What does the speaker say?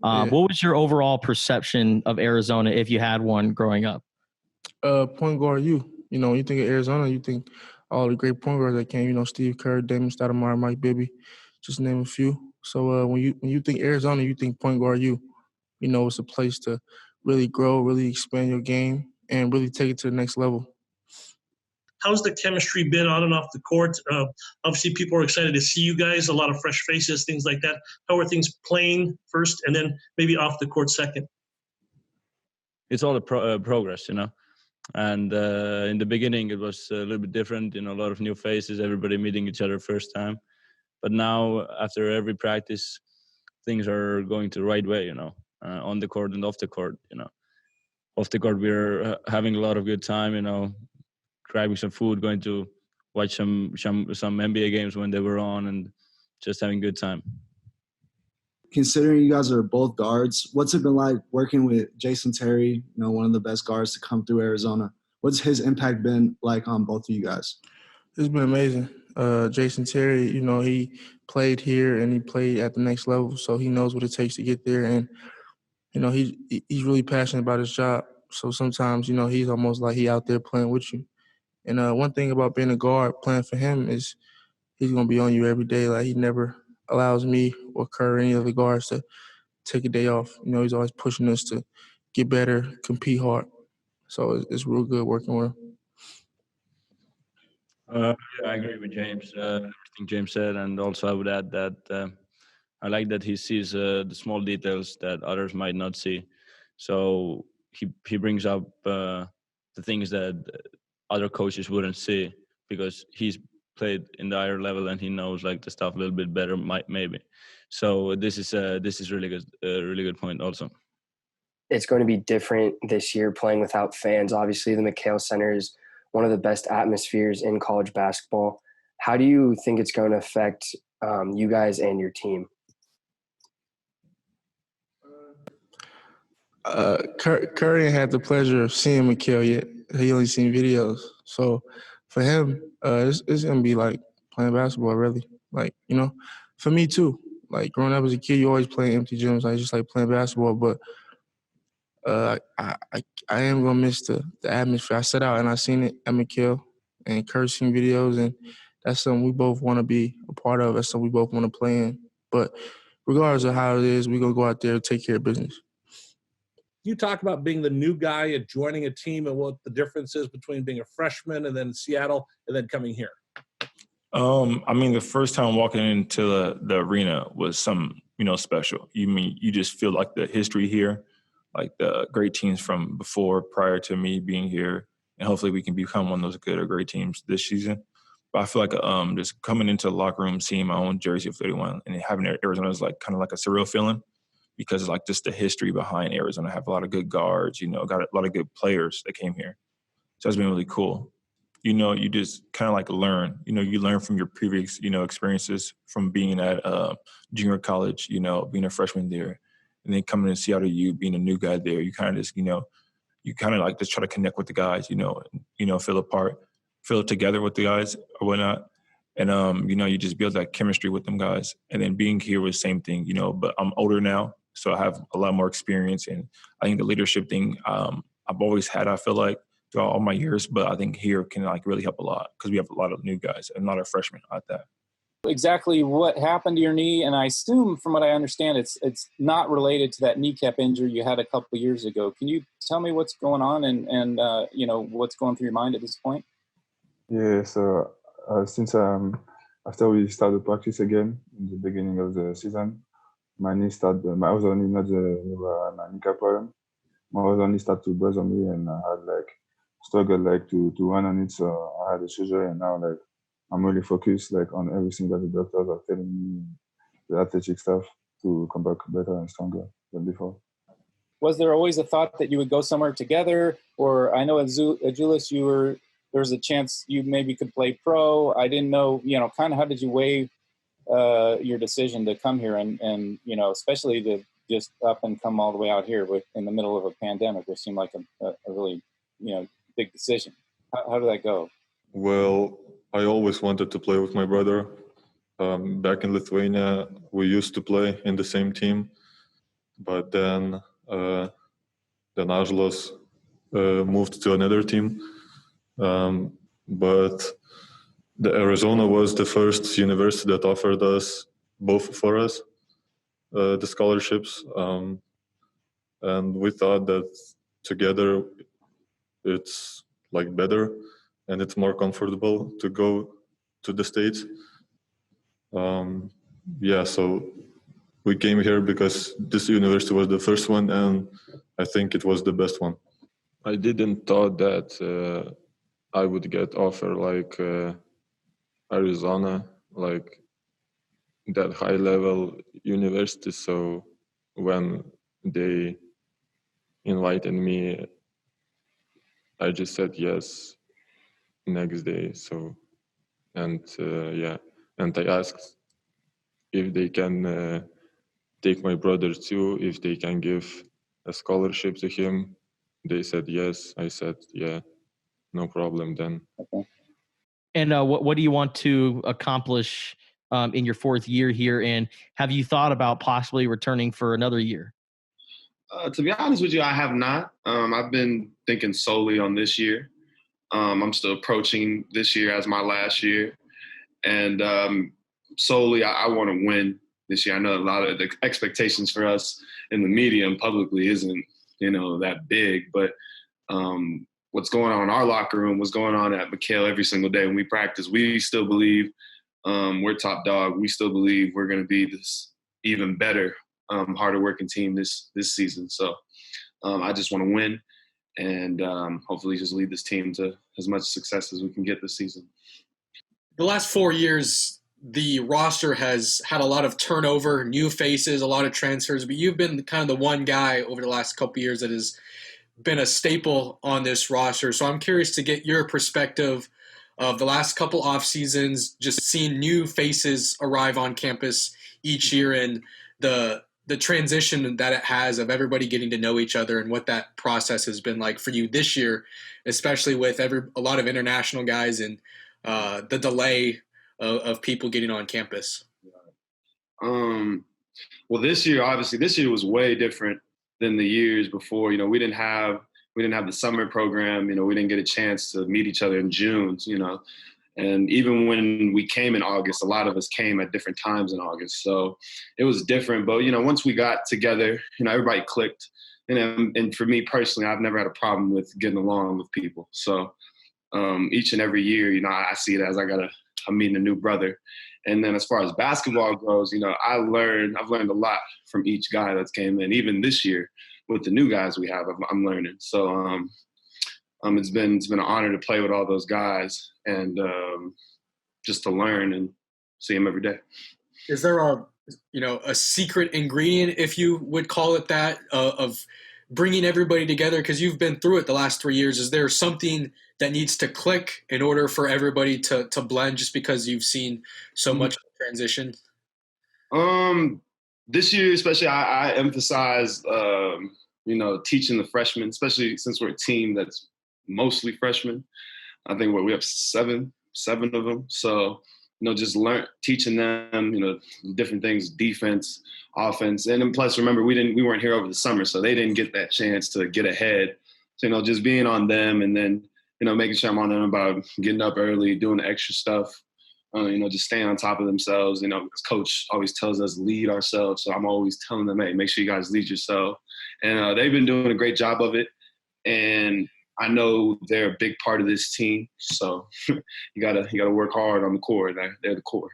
Yeah. What was your overall perception of Arizona if you had one growing up? Point guard, you know, you think of Arizona, you think all the great point guards that came, you know, Steve Kerr, Damon Stoudemire, Mike Bibby, just name a few. So when you think Arizona, you think point guard, you know, it's a place to really grow, really expand your game, and really take it to the next level. How's the chemistry been on and off the court? Obviously, people are excited to see you guys, a lot of fresh faces, things like that. How are things playing first and then maybe off the court second? It's all the progress, you know. And in the beginning, it was a little bit different, you know, a lot of new faces, everybody meeting each other first time. But now, after every practice, things are going the right way, you know, on the court and off the court, you know. Off the court, we're having a lot of good time, you know, grabbing some food, going to watch some NBA games when they were on, and just having a good time. Considering you guys are both guards, what's it been like working with Jason Terry, you know, one of the best guards to come through Arizona? What's his impact been like on both of you guys? It's been amazing. Jason Terry, you know, he played here and he played at the next level, so he knows what it takes to get there. And, you know, he's really passionate about his job. So sometimes, you know, he's almost like he out there playing with you. And one thing about being a guard, playing for him, is he's going to be on you every day. Like, he never allows me or Kerr or any of the guards to take a day off. You know, he's always pushing us to get better, compete hard. So it's real good working with him. Yeah, I agree with James. Everything James said, and also I would add that I like that he sees the small details that others might not see. So he brings up the things that other coaches wouldn't see because he's played in the higher level and he knows like the stuff a little bit better, maybe. So this is really good point also. It's going to be different this year playing without fans. Obviously, the McHale Center is one of the best atmospheres in college basketball. How do you think it's going to affect you guys and your team? Curry ain't had the pleasure of seeing McHale yet. He only seen videos. So for him, it's going to be like playing basketball, really. Like, you know, for me too. Like, growing up as a kid, you always play empty gyms. I just like playing basketball. But I am going to miss the atmosphere. I set out and I seen it at McHale and Kerr seen videos, and that's something we both want to be a part of. That's something we both want to play in. But regardless of how it is, we're going to go out there and take care of business. You talk about being the new guy and joining a team and what the difference is between being a freshman and then Seattle and then coming here. I mean, the first time walking into the arena was something, you know, special. You just feel like the history here, like the great teams from before, prior to me being here, and hopefully we can become one of those good or great teams this season. But I feel like just coming into the locker room, seeing my own jersey of 31 and having Arizona is like kind of like a surreal feeling. Because like just the history behind Arizona, I have a lot of good guards, you know, got a lot of good players that came here. So it's been really cool. You know, you just kind of like learn, you know, you learn from your previous, you know, experiences from being at junior college, you know, being a freshman there, and then coming to Seattle U, being a new guy there. You kind of just, you know, you kind of like just try to connect with the guys, you know, feel together with the guys or whatnot. And, you know, you just build that chemistry with them guys. And then being here was the same thing, you know, but I'm older now. So I have a lot more experience, and I think the leadership thing I've always had, I feel like, throughout all my years, but I think here can like really help a lot because we have a lot of new guys and a lot of freshmen at that. Exactly what happened to your knee, and I assume from what I understand, it's not related to that kneecap injury you had a couple of years ago. Can you tell me what's going on and you know, what's going through your mind at this point? Yeah, so since after we started practice again in the beginning of the season, my knee started, I was only not my kneecap problem. I was only started to bruise on me, and I had like struggled like to run on it. So I had a surgery, and now like I'm really focused like on everything that the doctors are telling me, the athletic stuff, to come back better and stronger than before. Was there always a thought that you would go somewhere together? Or I know at Azuolas there was a chance you maybe could play pro. I didn't know, you know, kind of how did you weigh your decision to come here and you know, especially to just up and come all the way out here in the middle of a pandemic, which seemed like a really, you know, big decision. How did that go? Well, I always wanted to play with my brother. Back in Lithuania, we used to play in the same team. but then Azuolas moved to another team. But the Arizona was the first university that offered us, both for us, the scholarships. And we thought that together it's like better and it's more comfortable to go to the States. So we came here because this university was the first one, and I think it was the best one. I didn't thought that I would get offer like Arizona, like that high level university. So when they invited me, I just said yes next day. So, and I asked if they can take my brother too, if they can give a scholarship to him. They said yes. I said, yeah, no problem then. Okay. And what do you want to accomplish in your fourth year here? And have you thought about possibly returning for another year? To be honest with you, I have not. I've been thinking solely on this year. I'm still approaching this year as my last year. And solely, I want to win this year. I know a lot of the expectations for us in the media and publicly isn't, that big. But what's going on in our locker room, what's going on at McHale every single day when we practice, we still believe we're top dog. We still believe we're going to be this even better, harder working team this season. So I just want to win and hopefully just lead this team to as much success as we can get this season. The last 4 years, the roster has had a lot of turnover, new faces, a lot of transfers, but you've been kind of the one guy over the last couple of years that has been a staple on this roster. So I'm curious to get your perspective of the last couple off seasons, just seeing new faces arrive on campus each year and the transition that it has of everybody getting to know each other and what that process has been like for you this year, especially with a lot of international guys and the delay of people getting on campus. Well, this year was way different than the years before. We didn't have the summer program. We didn't get a chance to meet each other in June. And even when we came in August, a lot of us came at different times in August. So it was different. But once we got together, everybody clicked. And for me personally, I've never had a problem with getting along with people. So each and every year, I see it as I'm meeting a new brother. And then as far as basketball goes, I've learned a lot from each guy that's came in. Even this year with the new guys we have, I'm learning. So it's been an honor to play with all those guys and just to learn and see them every day. Is there a secret ingredient, if you would call it that, of bringing everybody together? Because you've been through it the last 3 years. Is there something that needs to click in order for everybody to blend, just because you've seen so much transition? This year, especially, I emphasize, teaching the freshmen, especially since we're a team that's mostly freshmen. I think we have seven of them. So, just teaching them, different things, defense, offense. And then plus, remember, we weren't here over the summer, so they didn't get that chance to get ahead. So, just being on them and then, making sure I'm on them about getting up early, doing the extra stuff, just staying on top of themselves. Coach always tells us lead ourselves. So I'm always telling them, hey, make sure you guys lead yourself. And they've been doing a great job of it. And I know they're a big part of this team. So you gotta work hard on the core. They're the core.